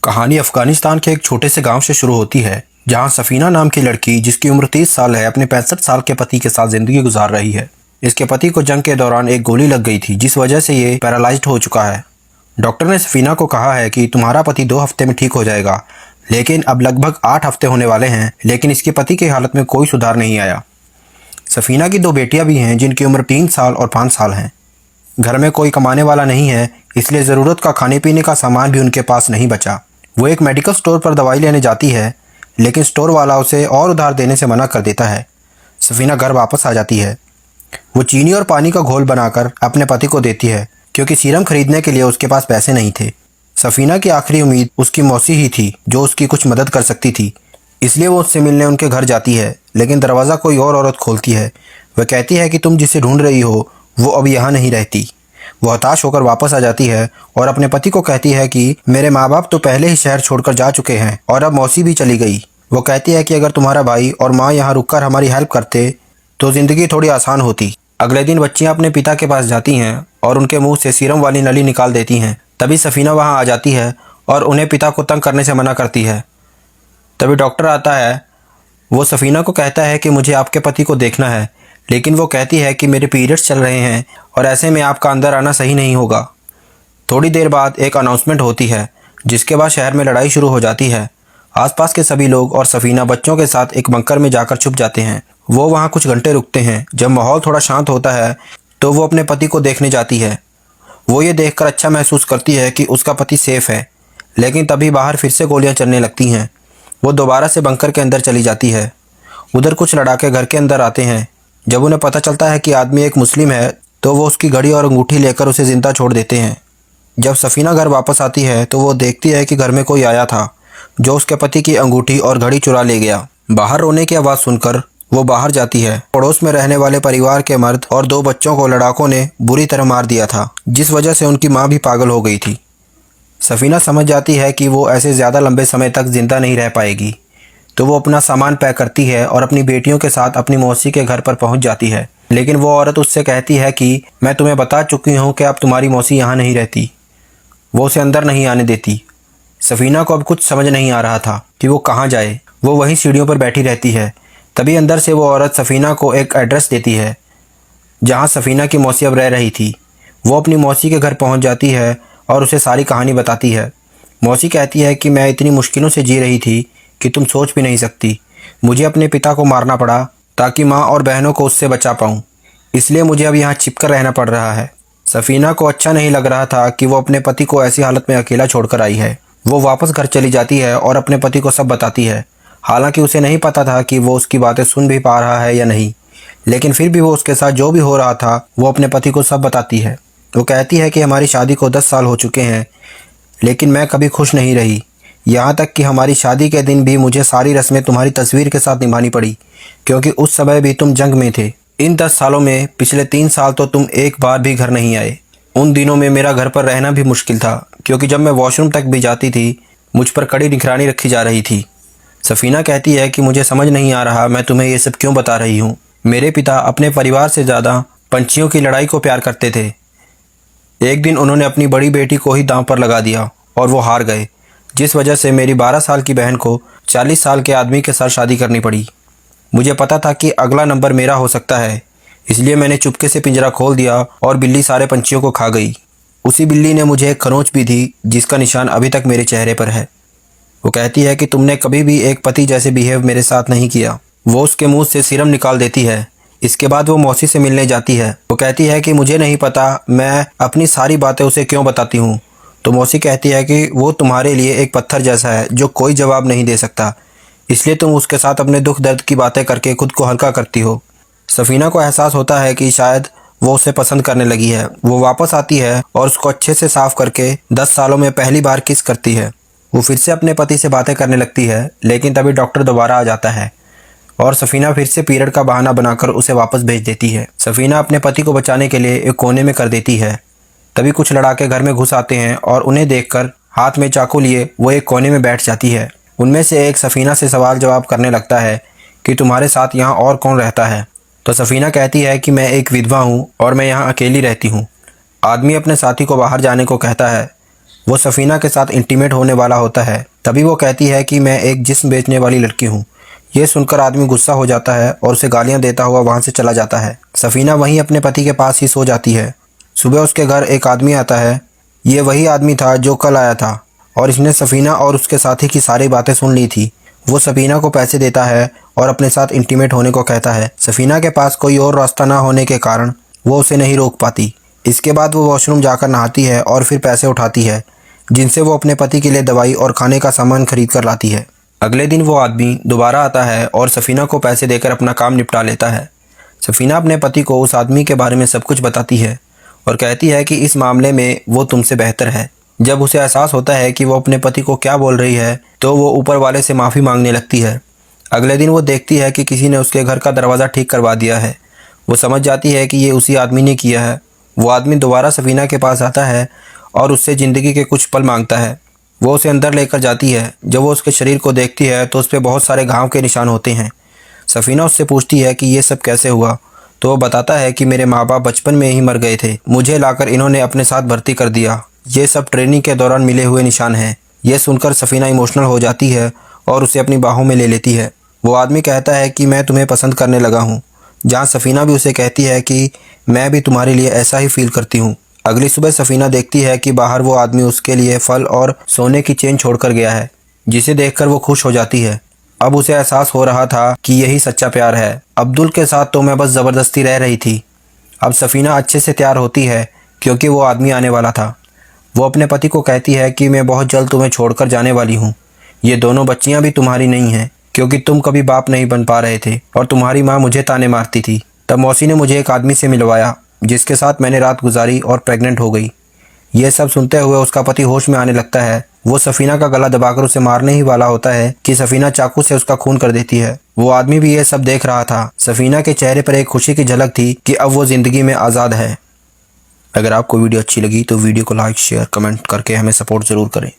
कहानी अफगानिस्तान के एक छोटे से गांव से शुरू होती है, जहां सफीना नाम की लड़की जिसकी उम्र 30 साल है अपने 65 साल के पति के साथ जिंदगी गुजार रही है। इसके पति को जंग के दौरान एक गोली लग गई थी, जिस वजह से ये पैरालाइज्ड हो चुका है। डॉक्टर ने सफीना को कहा है कि तुम्हारा पति 2 हफ्ते में ठीक हो जाएगा, लेकिन अब लगभग 8 हफ्ते होने वाले हैं, लेकिन इसके पति की हालत में कोई सुधार नहीं आया। सफीना की 2 बेटियां भी हैं, जिनकी उम्र 3 साल और 5 साल है। घर में कोई कमाने वाला नहीं है, इसलिए ज़रूरत का खाने पीने का सामान भी उनके पास नहीं बचा। वो एक मेडिकल स्टोर पर दवाई लेने जाती है, लेकिन स्टोर वाला उसे और उधार देने से मना कर देता है। सफीना घर वापस आ जाती है। वो चीनी और पानी का घोल बनाकर अपने पति को देती है, क्योंकि सीरम खरीदने के लिए उसके पास पैसे नहीं थे। सफीना की आखिरी उम्मीद उसकी मौसी ही थी, जो उसकी कुछ मदद कर सकती थी। इसलिए वो उससे मिलने उनके घर जाती है, लेकिन दरवाज़ा कोई और औरत खोलती है। वह कहती है कि तुम जिसे ढूंढ रही हो वो अब यहाँ नहीं रहती। वो हताश होकर वापस आ जाती है और अपने पति को कहती है कि मेरे माँ बाप तो पहले ही शहर छोड़कर जा चुके हैं और अब मौसी भी चली गई। वो कहती है कि अगर तुम्हारा भाई और माँ यहाँ रुककर हमारी हेल्प करते तो ज़िंदगी थोड़ी आसान होती। अगले दिन बच्चियाँ अपने पिता के पास जाती हैं और उनके मुंह से सीरम वाली नली निकाल देती हैं। तभी सफीना वहाँ आ जाती है और उन्हें पिता को तंग करने से मना करती है। तभी डॉक्टर आता है। वो सफीना को कहता है कि मुझे आपके पति को देखना है, लेकिन वो कहती है कि मेरे पीरियड्स चल रहे हैं और ऐसे में आपका अंदर आना सही नहीं होगा। थोड़ी देर बाद एक अनाउंसमेंट होती है, जिसके बाद शहर में लड़ाई शुरू हो जाती है। आसपास के सभी लोग और सफीना बच्चों के साथ एक बंकर में जाकर छुप जाते हैं। वो वहाँ कुछ घंटे रुकते हैं। जब माहौल थोड़ा शांत होता है तो वो अपने पति को देखने जाती है। वो ये देखकर अच्छा महसूस करती है कि उसका पति सेफ है, लेकिन तभी बाहर फिर से गोलियाँ चलने लगती हैं। वो दोबारा से बंकर के अंदर चली जाती है। उधर कुछ लड़ाके घर के अंदर आते हैं। जब उन्हें पता चलता है कि आदमी एक मुस्लिम है तो वो उसकी घड़ी और अंगूठी लेकर उसे जिंदा छोड़ देते हैं। जब सफीना घर वापस आती है तो वो देखती है कि घर में कोई आया था, जो उसके पति की अंगूठी और घड़ी चुरा ले गया। बाहर रोने की आवाज़ सुनकर वो बाहर जाती है। पड़ोस में रहने वाले परिवार के मर्द और 2 बच्चों को लड़ाकों ने बुरी तरह मार दिया था, जिस वजह से उनकी माँ भी पागल हो गई थी। सफीना समझ जाती है कि वो ऐसे ज़्यादा लंबे समय तक जिंदा नहीं रह पाएगी, तो वो अपना सामान पैक करती है और अपनी बेटियों के साथ अपनी मौसी के घर पर पहुंच जाती है। लेकिन वो औरत उससे कहती है कि मैं तुम्हें बता चुकी हूँ कि अब तुम्हारी मौसी यहाँ नहीं रहती। वो उसे अंदर नहीं आने देती। सफीना को अब कुछ समझ नहीं आ रहा था कि वो कहाँ जाए। वो वहीं सीढ़ियों पर बैठी रहती है। तभी अंदर से वो औरत सफीना को एक एड्रेस देती है, जहाँ सफीना की मौसी अब रह रही थी। वो अपनी मौसी के घर पहुँच जाती है और उसे सारी कहानी बताती है। मौसी कहती है कि मैं इतनी मुश्किलों से जी रही थी कि तुम सोच भी नहीं सकती। मुझे अपने पिता को मारना पड़ा ताकि माँ और बहनों को उससे बचा पाऊँ, इसलिए मुझे अब यहाँ छिपकर रहना पड़ रहा है। सफीना को अच्छा नहीं लग रहा था कि वो अपने पति को ऐसी हालत में अकेला छोड़कर आई है। वो वापस घर चली जाती है और अपने पति को सब बताती है। हालांकि उसे नहीं पता था कि वो उसकी बातें सुन भी पा रहा है या नहीं, लेकिन फिर भी वो उसके साथ जो भी हो रहा था वो अपने पति को सब बताती है। वो कहती है कि हमारी शादी को 10 साल हो चुके हैं, लेकिन मैं कभी खुश नहीं रही। यहाँ तक कि हमारी शादी के दिन भी मुझे सारी रस्में तुम्हारी तस्वीर के साथ निभानी पड़ी, क्योंकि उस समय भी तुम जंग में थे। इन 10 सालों में पिछले 3 साल तो तुम एक बार भी घर नहीं आए। उन दिनों में मेरा घर पर रहना भी मुश्किल था, क्योंकि जब मैं वॉशरूम तक भी जाती थी मुझ पर कड़ी निगरानी रखी जा रही थी। सफीना कहती है कि मुझे समझ नहीं आ रहा मैं तुम्हें ये सब क्यों बता रही हूँ। मेरे पिता अपने परिवार से ज़्यादा पंछियों की लड़ाई को प्यार करते थे। एक दिन उन्होंने अपनी बड़ी बेटी को ही दांव पर लगा दिया और वो हार गए, जिस वजह से मेरी 12 साल की बहन को 40 साल के आदमी के साथ शादी करनी पड़ी। मुझे पता था कि अगला नंबर मेरा हो सकता है, इसलिए मैंने चुपके से पिंजरा खोल दिया और बिल्ली सारे पंछियों को खा गई। उसी बिल्ली ने मुझे एक खरोंच भी दी, जिसका निशान अभी तक मेरे चेहरे पर है। वो कहती है कि तुमने कभी भी एक पति जैसे बिहेव मेरे साथ नहीं किया। वो उसके मुंह से सीरम निकाल देती है। इसके बाद वो मौसी से मिलने जाती है। वो कहती है कि मुझे नहीं पता मैं अपनी सारी बातें उसे क्यों बताती हूँ। तो मौसी कहती है कि वो तुम्हारे लिए एक पत्थर जैसा है जो कोई जवाब नहीं दे सकता, इसलिए तुम उसके साथ अपने दुख दर्द की बातें करके खुद को हल्का करती हो। सफीना को एहसास होता है कि शायद वो उसे पसंद करने लगी है। वो वापस आती है और उसको अच्छे से साफ करके 10 सालों में पहली बार किस करती है। वो फिर से अपने पति से बातें करने लगती है, लेकिन तभी डॉक्टर दोबारा आ जाता है और सफीना फिर से पीरियड का बहाना बनाकर उसे वापस भेज देती है। सफीना अपने पति को बचाने के लिए एक कोने में कर देती है। तभी कुछ लड़ाके घर में घुस आते हैं और उन्हें देखकर हाथ में चाकू लिए वो एक कोने में बैठ जाती है। उनमें से एक सफीना से सवाल जवाब करने लगता है कि तुम्हारे साथ यहाँ और कौन रहता है। तो सफीना कहती है कि मैं एक विधवा हूँ और मैं यहाँ अकेली रहती हूँ। आदमी अपने साथी को बाहर जाने को कहता है। वो सफीना के साथ इंटीमेट होने वाला होता है। तभी वो कहती है कि मैं एक जिस्म बेचने वाली लड़की हूँ। ये सुनकर आदमी गुस्सा हो जाता है और उसे गालियाँ देता हुआ वहाँ से चला जाता है। सफीना वहीं अपने पति के पास ही सो जाती है। सुबह उसके घर एक आदमी आता है। ये वही आदमी था जो कल आया था और इसने सफीना और उसके साथी की सारी बातें सुन ली थी। वो सफीना को पैसे देता है और अपने साथ इंटीमेट होने को कहता है। सफीना के पास कोई और रास्ता ना होने के कारण वो उसे नहीं रोक पाती। इसके बाद वो वॉशरूम जाकर नहाती है और फिर पैसे उठाती है, जिनसे वो अपने पति के लिए दवाई और खाने का सामान खरीद कर लाती है। अगले दिन वो आदमी दोबारा आता है और सफीना को पैसे देकर अपना काम निपटा लेता है। सफीना अपने पति को उस आदमी के बारे में सब कुछ बताती है और कहती है कि इस मामले में वो तुमसे बेहतर है। जब उसे एहसास होता है कि वो अपने पति को क्या बोल रही है तो वो ऊपर वाले से माफ़ी मांगने लगती है। अगले दिन वो देखती है कि किसी ने उसके घर का दरवाज़ा ठीक करवा दिया है। वो समझ जाती है कि ये उसी आदमी ने किया है। वो आदमी दोबारा सफीना के पास आता है और उससे ज़िंदगी के कुछ पल मांगता है। वो उसे अंदर लेकर जाती है। जब वो उसके शरीर को देखती है तो उस पर बहुत सारे घाव के निशान होते हैं। सफीना उससे पूछती है कि ये सब कैसे हुआ, तो वो बताता है कि मेरे माँ बाप बचपन में ही मर गए थे, मुझे लाकर इन्होंने अपने साथ भर्ती कर दिया। ये सब ट्रेनिंग के दौरान मिले हुए निशान हैं। ये सुनकर सफीना इमोशनल हो जाती है और उसे अपनी बाहों में ले लेती है। वो आदमी कहता है कि मैं तुम्हें पसंद करने लगा हूँ, जहाँ सफीना भी उसे कहती है कि मैं भी तुम्हारे लिए ऐसा ही फील करती हूँ। अगली सुबह सफीना देखती है कि बाहर वो आदमी उसके लिए फल और सोने की चेन छोड़कर गया है, जिसे देखकर वो खुश हो जाती है। अब उसे एहसास हो रहा था कि यही सच्चा प्यार है। अब्दुल के साथ तो मैं बस ज़बरदस्ती रह रही थी। अब सफीना अच्छे से तैयार होती है क्योंकि वो आदमी आने वाला था। वो अपने पति को कहती है कि मैं बहुत जल्द तुम्हें छोड़कर जाने वाली हूँ। ये दोनों बच्चियाँ भी तुम्हारी नहीं हैं क्योंकि तुम कभी बाप नहीं बन पा रहे थे और तुम्हारी माँ मुझे ताने मारती थी। तब मौसी ने मुझे एक आदमी से मिलवाया जिसके साथ मैंने रात गुजारी और प्रेग्नेंट हो गई। ये सब सुनते हुए उसका पति होश में आने लगता है। वो सफीना का गला दबाकर उसे मारने ही वाला होता है कि सफीना चाकू से उसका खून कर देती है। वो आदमी भी ये सब देख रहा था। सफीना के चेहरे पर एक खुशी की झलक थी कि अब वो जिंदगी में आज़ाद है। अगर आपको वीडियो अच्छी लगी तो वीडियो को लाइक, शेयर, कमेंट करके हमें सपोर्ट ज़रूर करें।